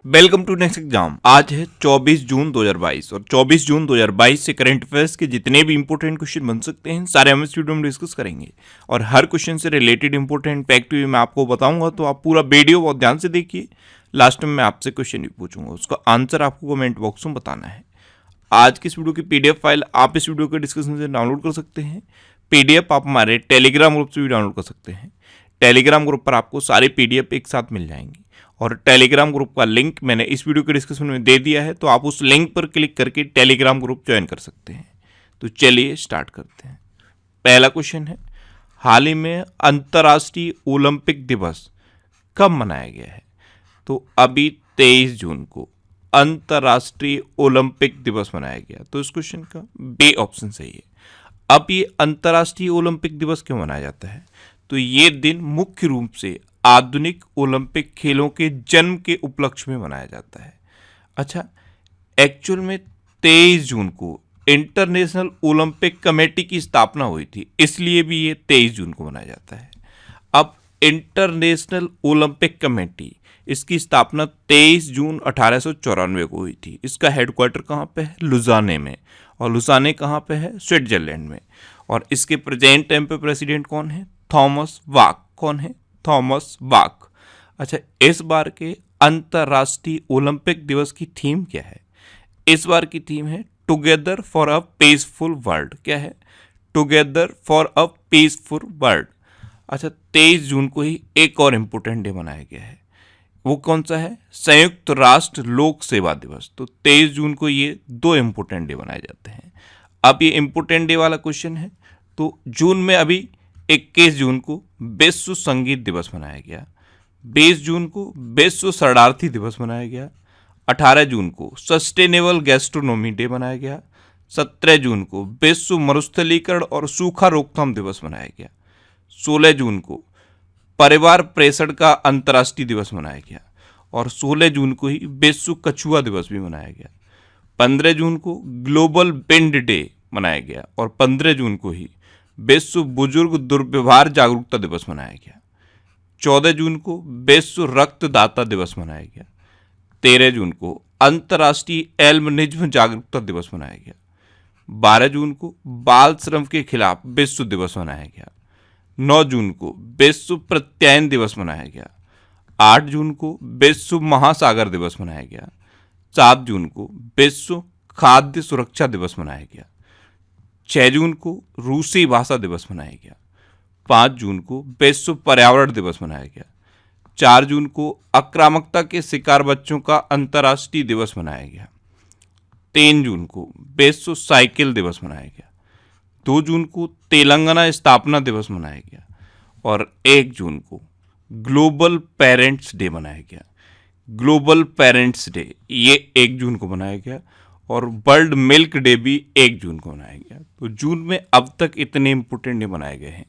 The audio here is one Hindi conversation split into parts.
Welcome to next exam. आज है 24 जून 2022 और 24 जून 2022 से करंट अफेयर्स के जितने भी इंपॉर्टेंट क्वेश्चन बन सकते हैं सारे हम इस वीडियो में डिस्कस करेंगे और हर क्वेश्चन से रिलेटेड इंपॉर्टेंट फैक्ट भी मैं आपको बताऊंगा, तो आप पूरा वीडियो बहुत ध्यान से देखिए। लास्ट में मैं आपसे क्वेश्चन भी पूछूंगा, उसका आंसर आपको कमेंट बॉक्स में बताना है। आज की इस वीडियो की पीडीएफ फाइल आप इस वीडियो के डिस्क्रिप्शन से डाउनलोड कर सकते हैं। पीडीएफ आप हमारे टेलीग्राम ग्रुप से भी डाउनलोड कर सकते हैं। टेलीग्राम ग्रुप पर आपको सारे पीडीएफ एक साथ मिल जाएंगी और टेलीग्राम ग्रुप का लिंक मैंने इस वीडियो के डिस्क्रिप्शन में दे दिया है, तो आप उस लिंक पर क्लिक करके टेलीग्राम ग्रुप ज्वाइन कर सकते हैं। तो चलिए स्टार्ट करते हैं। पहला क्वेश्चन है, हाल ही में अंतर्राष्ट्रीय ओलंपिक दिवस कब मनाया गया है? तो अभी 23 जून को अंतर्राष्ट्रीय ओलंपिक दिवस मनाया गया। तो इस क्वेश्चन का बी ऑप्शन सही है। अब ये अंतर्राष्ट्रीय ओलंपिक दिवस क्यों मनाया जाता है? तो ये दिन मुख्य रूप से आधुनिक ओलंपिक खेलों के जन्म के उपलक्ष्य में मनाया जाता है। अच्छा, एक्चुअल में 23 जून को इंटरनेशनल ओलंपिक कमेटी की स्थापना हुई थी, इसलिए भी ये 23 जून को मनाया जाता है। अब इंटरनेशनल ओलंपिक कमेटी, इसकी स्थापना 23 जून 1894 को हुई थी। इसका हेडक्वार्टर कहाँ पे है? लुसाने में। और लुसाने कहाँ पे है? स्विट्जरलैंड में। और इसके प्रेजेंट टाइम पे प्रेसिडेंट कौन है? Thomas Bach. कौन है? Thomas Bach. अच्छा, इस बार के अंतर्राष्ट्रीय ओलंपिक दिवस की थीम क्या है? इस बार की थीम है together for a peaceful world. क्या है? Together for a peaceful world. अच्छा, 23 जून को ही एक और इम्पोर्टेंट डे मनाया गया है। वो कौन सा है? संयुक्त राष्ट्र लोक सेवा दिवस। तो 23 जून को ये दो इम्पोर्टेंट डे मनाए जाते हैं। अब ये इम्पोर्टेंट डे वाला क्वेश्चन है, तो जून में अभी 21 जून को विश्व संगीत दिवस मनाया गया। 20 जून को विश्व शरणार्थी दिवस मनाया गया। 18 जून को सस्टेनेबल गैस्ट्रोनॉमी डे मनाया गया। 17 जून को विश्व मरुस्थलीकरण और सूखा रोकथाम दिवस मनाया गया। 16 जून को परिवार प्रेषण का अंतर्राष्ट्रीय दिवस मनाया गया और 16 जून को ही विश्व कछुआ दिवस भी मनाया गया। 15 जून को ग्लोबल विंड डे मनाया गया और 15 जून को ही विश्व बुजुर्ग दुर्व्यवहार जागरूकता दिवस मनाया गया। 14 जून को विश्व रक्तदाता दिवस मनाया गया। 13 जून को अंतर्राष्ट्रीय एल्बिनिज्म जागरूकता दिवस मनाया गया। 12 जून को बाल श्रम के खिलाफ विश्व दिवस मनाया गया। 9 जून को विश्व प्रत्यायन दिवस मनाया गया। 8 जून को विश्व महासागर दिवस मनाया गया। 7 जून को विश्व खाद्य सुरक्षा दिवस मनाया गया। 6 जून को रूसी भाषा दिवस मनाया गया। 5 जून को विश्व पर्यावरण दिवस मनाया गया। 4 जून को आक्रामकता के शिकार बच्चों का अंतर्राष्ट्रीय दिवस मनाया गया। 3 जून को विश्व साइकिल दिवस मनाया गया। 2 जून को तेलंगाना स्थापना दिवस मनाया गया और 1 जून को ग्लोबल पेरेंट्स डे मनाया गया। ग्लोबल पेरेंट्स डे ये 1 जून को मनाया गया और वर्ल्ड मिल्क डे भी 1 जून को मनाया गया। तो जून में अब तक इतने इंपोर्टेंट डे मनाए गए हैं,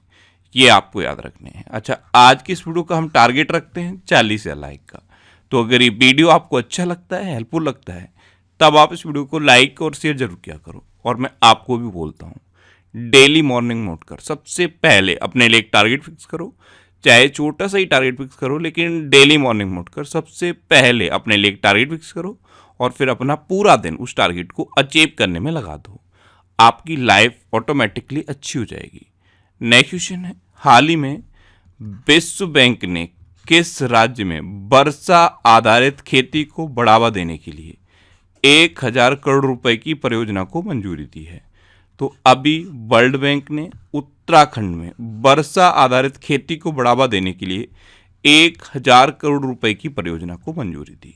ये आपको याद रखने हैं। अच्छा, आज की इस वीडियो का हम टारगेट रखते हैं 40 लाइक का। तो अगर ये वीडियो आपको अच्छा लगता है, हेल्पफुल लगता है, तब आप इस वीडियो को लाइक और शेयर जरूर किया करो। और मैं आपको भी बोलता हूँ, डेली मॉर्निंग नोट कर सबसे पहले अपने लिए एक टारगेट फिक्स करो, चाहे छोटा सा ही टारगेट फिक्स करो, लेकिन डेली मॉर्निंग नोट कर सबसे पहले अपने लिए एक टारगेट फिक्स करो और फिर अपना पूरा दिन उस टारगेट को अचीव करने में लगा दो। आपकी लाइफ ऑटोमेटिकली अच्छी हो जाएगी। नेक्स्ट क्वेश्चन है, हाल ही में विश्व बैंक ने किस राज्य में वर्षा आधारित खेती को बढ़ावा देने के लिए 1000 करोड़ रुपए की परियोजना को मंजूरी दी है? तो अभी वर्ल्ड बैंक ने उत्तराखंड में वर्षा आधारित खेती को बढ़ावा देने के लिए 1000 करोड़ रुपए की परियोजना को मंजूरी दी।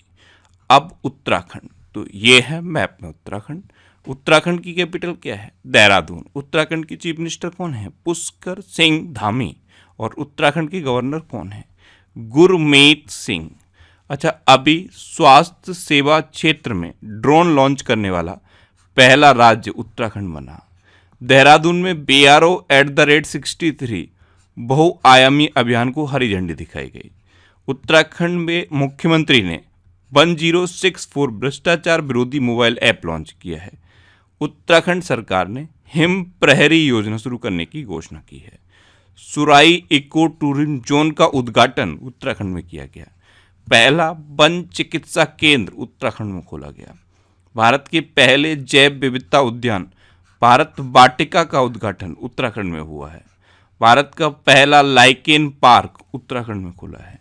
अब उत्तराखंड, तो ये है मैप में उत्तराखंड। उत्तराखंड की कैपिटल क्या है? देहरादून। उत्तराखंड की चीफ मिनिस्टर कौन है? पुष्कर सिंह धामी। और उत्तराखंड के गवर्नर कौन है? गुरमीत सिंह। अच्छा, अभी स्वास्थ्य सेवा क्षेत्र में ड्रोन लॉन्च करने वाला पहला राज्य उत्तराखंड बना। देहरादून में BRO@63 बहुआयामी अभियान को हरी झंडी दिखाई गई। उत्तराखंड में मुख्यमंत्री ने 1064 भ्रष्टाचार विरोधी मोबाइल ऐप लॉन्च किया है। उत्तराखंड सरकार ने हिम प्रहरी योजना शुरू करने की घोषणा की है। सुराई इको टूरिज्म जोन का उद्घाटन उत्तराखंड में किया गया। पहला वन चिकित्सा केंद्र उत्तराखंड में खोला गया। भारत के पहले जैव विविधता उद्यान भारत वाटिका का उद्घाटन उत्तराखंड में हुआ है। भारत का पहला लाइकेन पार्क उत्तराखंड में खुला है।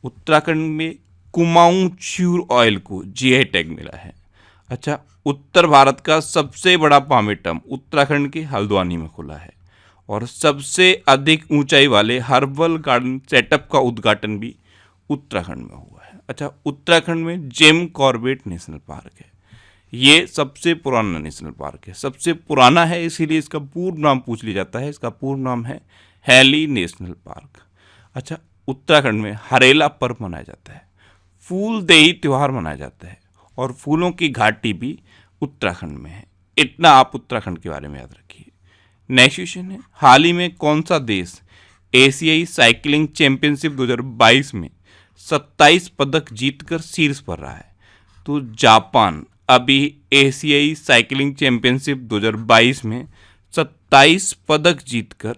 उत्तराखंड में कुमाऊं च्यूर ऑयल को जीआई टैग मिला है। अच्छा, उत्तर भारत का सबसे बड़ा पामेटम उत्तराखंड के हल्द्वानी में खुला है। और सबसे अधिक ऊंचाई वाले हर्बल गार्डन सेटअप का उद्घाटन भी उत्तराखंड में हुआ है। अच्छा, उत्तराखंड में जिम कॉर्बेट नेशनल पार्क है। ये सबसे पुराना नेशनल पार्क है, सबसे पुराना है इसीलिए इसका पूर्ण नाम पूछ लिया जाता है। इसका पूर्ण नाम है हैली नेशनल पार्क। अच्छा, उत्तराखंड में हरेला पर्व मनाया जाता है, फूलदेई त्यौहार मनाया जाता है और फूलों की घाटी भी उत्तराखंड में है। इतना आप उत्तराखंड के बारे में याद रखिए। नेक्स्ट क्वेश्चन है, हाल ही में कौन सा देश एशियाई साइकिलिंग चैंपियनशिप 2022 में 27 पदक जीतकर शीर्ष पर रहा है? तो जापान अभी एशियाई साइकिलिंग चैंपियनशिप 2022 में 27 पदक जीतकर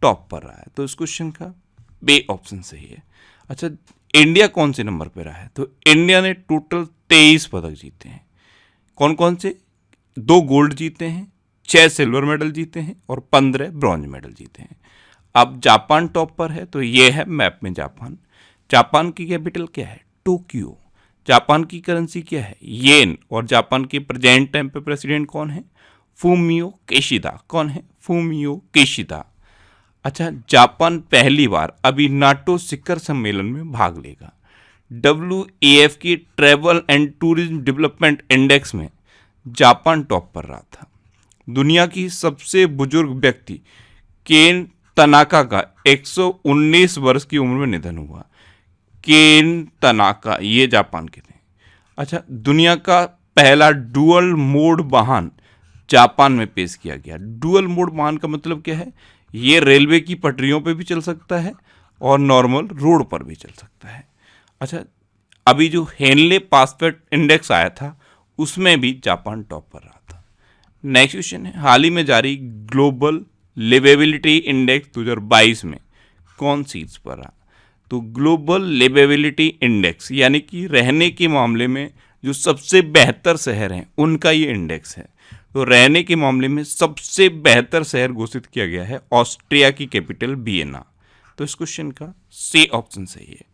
टॉप पर रहा है। तो इस क्वेश्चन का बे ऑप्शन सही है। अच्छा, इंडिया कौन से नंबर पर रहा है? तो इंडिया ने टोटल 23 पदक जीते हैं। कौन कौन से? 2 गोल्ड जीते हैं, 6 सिल्वर मेडल जीते हैं और 15 ब्रॉन्ज मेडल जीते हैं। अब जापान टॉप पर है, तो ये है मैप में जापान। जापान की कैपिटल क्या है? टोक्यो। जापान की करेंसी क्या है? येन। और जापान के प्रेजेंट टाइम पे प्रेसिडेंट कौन है? Fumio Kishida. कौन है? Fumio Kishida. अच्छा, जापान पहली बार अभी नाटो शिखर सम्मेलन में भाग लेगा। WEF की travel and tourism development index में जापान टॉप पर रहा था। दुनिया की सबसे बुजुर्ग व्यक्ति केन तनाका का 119 वर्ष की उम्र में निधन हुआ। केन तनाका, ये जापान के थे। अच्छा, दुनिया का पहला डुअल मोड वाहन जापान में पेश किया गया। डुअल मोड वाहन का मतलब क्या है? ये रेलवे की पटरियों पे भी चल सकता है और नॉर्मल रोड पर भी चल सकता है। अच्छा, अभी जो हेनले पासपोर्ट इंडेक्स आया था उसमें भी जापान टॉप पर रहा था। नेक्स्ट क्वेश्चन है, हाल ही में जारी ग्लोबल लिवेबिलिटी इंडेक्स 2022 में कौन शीर्ष पर रहा? तो ग्लोबल लिवेबिलिटी इंडेक्स यानी कि रहने के मामले में जो सबसे बेहतर शहर हैं उनका ये इंडेक्स है। तो रहने के मामले में सबसे बेहतर शहर घोषित किया गया है ऑस्ट्रिया की कैपिटल वियना। तो इस क्वेश्चन का सी ऑप्शन सही है।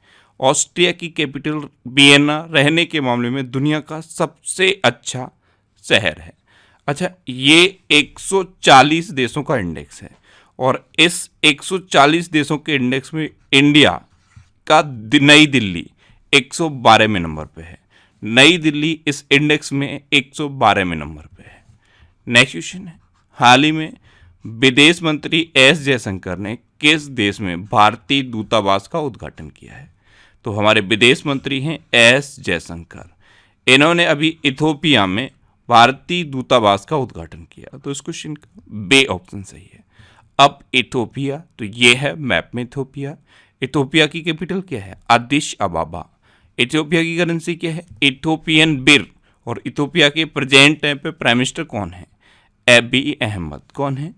ऑस्ट्रिया की कैपिटल वियना रहने के मामले में दुनिया का सबसे अच्छा शहर है। अच्छा, ये 140 देशों का इंडेक्स है और इस 140 देशों के इंडेक्स में इंडिया का नई दिल्ली 112वें नंबर पे है। नई दिल्ली इस इंडेक्स में 112वें नंबर पे है। नेक्स्ट क्वेश्चन है, हाल ही में विदेश मंत्री एस जयशंकर ने किस देश में भारतीय दूतावास का उद्घाटन किया है? तो हमारे विदेश मंत्री हैं एस जयशंकर। इन्होंने अभी इथोपिया में भारतीय दूतावास का उद्घाटन किया। तो इस क्वेश्चन का बे ऑप्शन सही है। अब इथोपिया, तो ये है मैप में इथोपिया। इथोपिया की कैपिटल क्या है? अदिश अबाबा। इथोपिया की करेंसी क्या है? इथोपियन बिर। और इथोपिया के प्रेजेंट टाइम पे प्राइम मिनिस्टर कौन है? एबी अहमद। कौन है?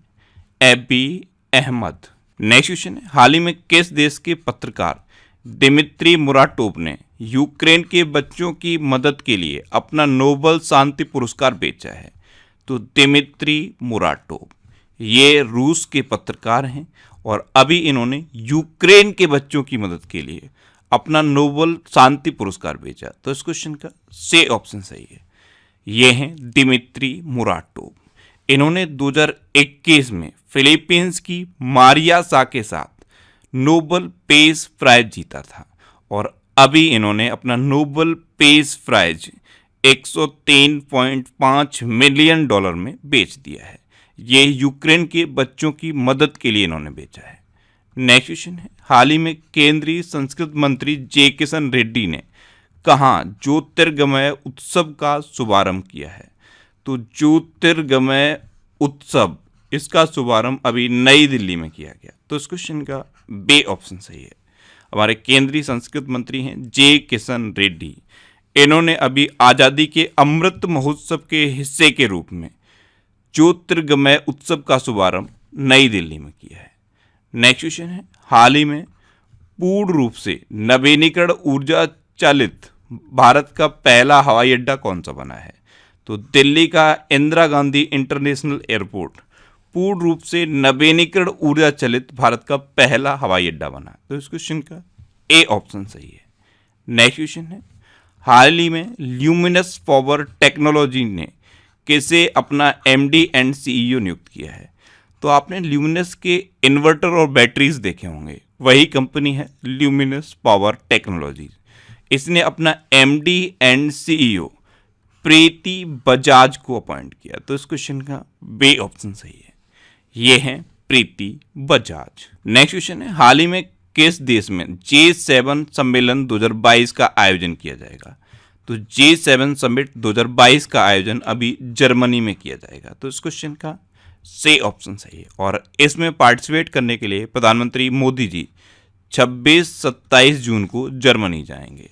एबी अहमद। नेक्स्ट क्वेश्चन है, हाल ही में किस देश के पत्रकार दिमित्री मुराटोव ने यूक्रेन के बच्चों की मदद के लिए अपना नोबेल शांति पुरस्कार बेचा है? तो दिमित्री मुराटोव ये रूस के पत्रकार हैं और अभी इन्होंने यूक्रेन के बच्चों की मदद के लिए अपना नोबेल शांति पुरस्कार बेचा। तो इस क्वेश्चन का सी ऑप्शन सही है। ये हैं दिमित्री मुराटोव। इन्होंने 2021 में फिलीपींस की मारिया सा के साथ नोबेल पीस प्राइज जीता था और अभी इन्होंने अपना Nobel peace prize 103.5 million dollar में बेच दिया है। ये यूक्रेन के बच्चों की मदद के लिए इन्होंने बेचा है। नेक्स्ट क्वेश्चन है, हाल ही में केंद्रीय संस्कृत मंत्री जे किशन रेड्डी ने कहाँ ज्योतिर्गमय उत्सव का शुभारंभ किया है? तो ज्योतिर्गमय उत्सव इसका शुभारंभ अभी नई दिल्ली में किया गया। तो इस क्वेश्चन का बे ऑप्शन सही है। हमारे केंद्रीय संस्कृत मंत्री हैं जे किशन रेड्डी। इन्होंने अभी आज़ादी के अमृत महोत्सव के हिस्से के रूप में ज्योतिर्गमय उत्सव का शुभारंभ नई दिल्ली में किया है। नेक्स्ट क्वेश्चन है, हाल ही में पूर्ण रूप से नवीनीकरण ऊर्जा चालित भारत का पहला हवाई अड्डा कौन सा बना है? तो दिल्ली का इंदिरा गांधी इंटरनेशनल एयरपोर्ट पूर्ण रूप से नवीनीकरण ऊर्जा चलित भारत का पहला हवाई अड्डा बना। तो इस क्वेश्चन का ए ऑप्शन सही है। नेक्स्ट क्वेश्चन है, हाल ही में ल्यूमिनस पावर टेक्नोलॉजी ने किसे अपना एमडी एंड सीईओ नियुक्त किया है? तो आपने ल्यूमिनस के इन्वर्टर और बैटरीज देखे होंगे, वही कंपनी है ल्यूमिनस पावर टेक्नोलॉजी। इसने अपना एमडी एंड सीईओ प्रीति बजाज को अपॉइंट किया। तो इस क्वेश्चन का बी ऑप्शन सही है, ये है प्रीति बजाज। नेक्स्ट क्वेश्चन है, हाल ही में किस देश में G7 सम्मेलन 2022 का आयोजन किया जाएगा? तो G7 समिट 2022 का आयोजन अभी जर्मनी में किया जाएगा। तो इस क्वेश्चन का सी ऑप्शन सही है। और इसमें पार्टिसिपेट करने के लिए प्रधानमंत्री मोदी जी 26-27 जून को जर्मनी जाएंगे।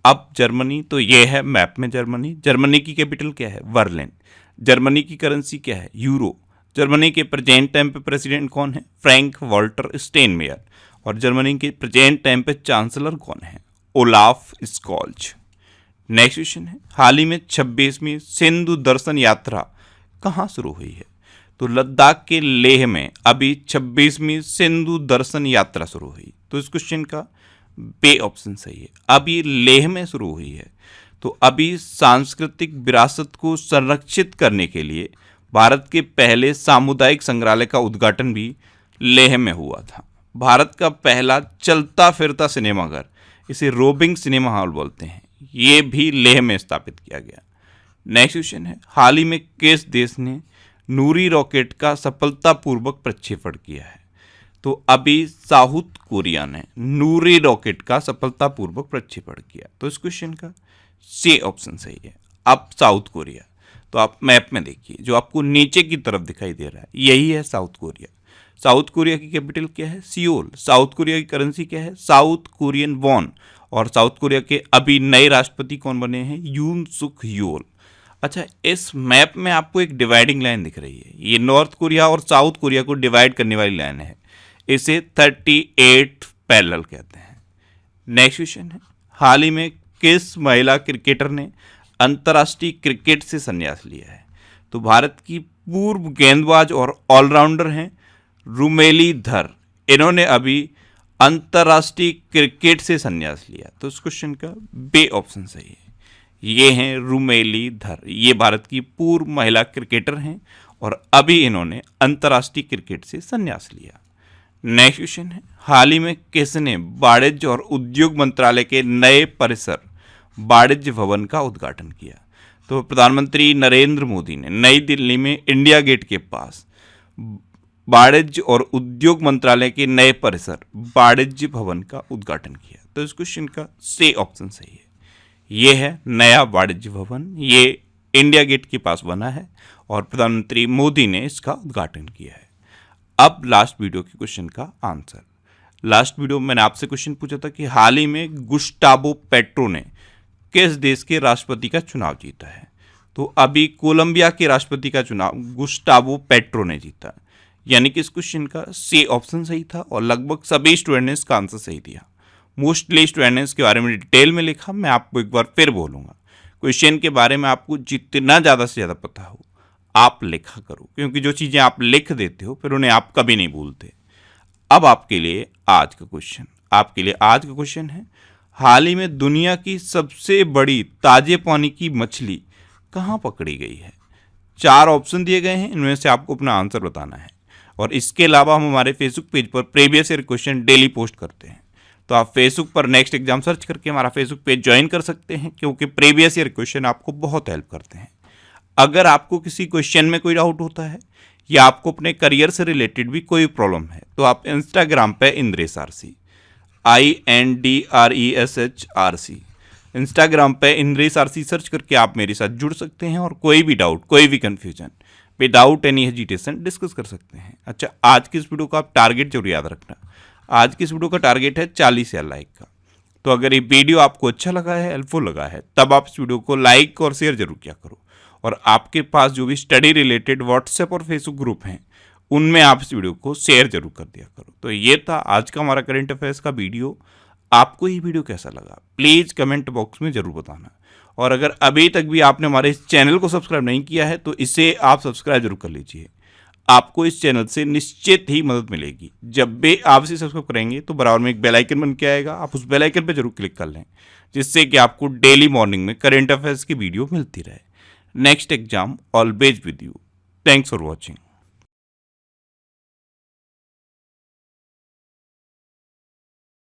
अब जर्मनी, तो ये है मैप में जर्मनी। जर्मनी की कैपिटल क्या है? बर्लिन। जर्मनी की करेंसी क्या है? यूरो। जर्मनी के प्रेजेंट टाइम पे प्रेसिडेंट कौन है? Frank Walter Steinmeier. और जर्मनी के प्रेजेंट टाइम पे चांसलर कौन है? Olaf Scholz. नेक्स्ट क्वेश्चन है, हाल ही में 26वीं सिंधु दर्शन यात्रा कहाँ शुरू हुई है? तो लद्दाख के लेह में अभी 26वीं सिंधु दर्शन यात्रा शुरू हुई। तो इस क्वेश्चन का बी ऑप्शन सही है, अभी लेह में शुरू हुई है। तो अभी सांस्कृतिक विरासत को संरक्षित करने के लिए भारत के पहले सामुदायिक संग्रहालय का उद्घाटन भी लेह में हुआ था। भारत का पहला चलता फिरता सिनेमाघर, इसे रोबिंग सिनेमा हॉल बोलते हैं, ये भी लेह में स्थापित किया गया। नेक्स्ट क्वेश्चन है, हाल ही में किस देश ने नूरी रॉकेट का सफलतापूर्वक प्रक्षेपण किया है? तो अभी साउथ कोरिया ने नूरी रॉकेट का सफलतापूर्वक प्रक्षेपण किया। तो इस क्वेश्चन का सी ऑप्शन सही है, अब साउथ कोरिया। तो आप मैप में देखिए, जो आपको नीचे की तरफ दिखाई दे रहा है यही है साउथ कोरिया। साउथ कोरिया की कैपिटल क्या है? सियोल। साउथ कोरिया की करेंसी क्या है? South Korean von. और साउथ कोरिया के अभी नए राष्ट्रपति कौन बने हैं? यून सुक यूल। अच्छा, इस मैप में आपको एक डिवाइडिंग लाइन दिख रही है, ये नॉर्थ कोरिया और साउथ कोरिया को डिवाइड करने वाली लाइन है, इसे 38 पैरेलल कहते हैं। नेक्स्ट क्वेश्चन है, हाल ही में किस महिला क्रिकेटर ने अंतर्राष्ट्रीय क्रिकेट से संन्यास लिया है? तो भारत की पूर्व गेंदबाज और ऑलराउंडर हैं रुमेली धर। इन्होंने अभी अंतर्राष्ट्रीय क्रिकेट से संन्यास लिया। तो इस क्वेश्चन का बी ऑप्शन सही है, ये हैं रुमेली धर। ये भारत की पूर्व महिला क्रिकेटर हैं और अभी इन्होंने अंतर्राष्ट्रीय क्रिकेट से संन्यास लिया। नेक्स्ट क्वेश्चन है, हाल ही में किसने वाणिज्य और उद्योग मंत्रालय के नए परिसर वाणिज्य भवन का उद्घाटन किया? तो प्रधानमंत्री नरेंद्र मोदी ने नई दिल्ली में इंडिया गेट के पास वाणिज्य और उद्योग मंत्रालय के नए परिसर वाणिज्य भवन का उद्घाटन किया। तो इस क्वेश्चन का सी ऑप्शन सही है, ये है नया वाणिज्य भवन, ये इंडिया गेट के पास बना है और प्रधानमंत्री मोदी ने इसका उद्घाटन किया है। अब लास्ट वीडियो के क्वेश्चन का आंसर। लास्ट वीडियो में मैंने आपसे क्वेश्चन पूछा था कि हाल ही में गुस्टावो पेट्रो ने किस देश के राष्ट्रपति का चुनाव जीता है? तो अभी कोलंबिया के राष्ट्रपति का चुनाव गुस्टावो पेट्रो ने जीता, यानी कि इस क्वेश्चन का सी ऑप्शन सही था और लगभग सभी स्टूडेंट ने इसका आंसर सही दिया। मोस्टली स्टूडेंट ने इसके बारे में डिटेल में लिखा, मैं आपको एक बार फिर बोलूँगा, क्वेश्चन के बारे में आपको जितना ज़्यादा से ज़्यादा पता हो आप लिखा करो, क्योंकि जो चीज़ें आप लिख देते हो फिर उन्हें आप कभी नहीं भूलते। अब आपके लिए आज का क्वेश्चन है, हाल ही में दुनिया की सबसे बड़ी ताजे पानी की मछली कहाँ पकड़ी गई है? 4 ऑप्शन दिए गए हैं, इनमें से आपको अपना आंसर बताना है। और इसके अलावा हम हमारे फेसबुक पेज पर previous year question daily post करते हैं, तो आप फेसबुक पर नेक्स्ट एग्जाम सर्च करके हमारा फेसबुक पेज ज्वाइन कर सकते हैं, क्योंकि प्रीवियस ईयर क्वेश्चन आपको बहुत हेल्प करते हैं। अगर आपको किसी क्वेश्चन में कोई डाउट होता है या आपको अपने करियर से रिलेटेड भी कोई प्रॉब्लम है, तो आप इंस्टाग्राम पे इंद्रेश आरसी INDRESHRC इंस्टाग्राम पे इंद्रेश आरसी सर्च करके आप मेरे साथ जुड़ सकते हैं और कोई भी डाउट, कोई भी confusion without any hesitation discuss कर सकते हैं। अच्छा, आज की इस वीडियो का आप टारगेट जरूर याद रखना, आज की इस वीडियो का टारगेट है 40,000 लाइक का। तो अगर ये वीडियो आपको अच्छा लगा है, हेल्पफुल लगा है, तब आप इस वीडियो को लाइक और शेयर जरूर किया करो। और आपके पास जो भी स्टडी रिलेटेड व्हाट्सएप और फेसबुक ग्रुप हैं, उनमें आप इस वीडियो को शेयर जरूर कर दिया करो। तो ये था आज का हमारा करंट अफेयर्स का वीडियो। आपको ये वीडियो कैसा लगा प्लीज़ कमेंट बॉक्स में ज़रूर बताना। और अगर अभी तक भी आपने हमारे इस चैनल को सब्सक्राइब नहीं किया है तो इसे आप सब्सक्राइब जरूर कर लीजिए। आपको इस चैनल से निश्चित ही मदद मिलेगी। जब भी आप इसे सब्सक्राइब करेंगे तो बराबर में एक बेल आइकन बन के आएगा, आप उस बेल आइकन पर जरूर क्लिक कर लें, जिससे कि आपको डेली मॉर्निंग में करंट अफेयर्स की वीडियो मिलती रहे। Next exam always with you. Thanks for watching.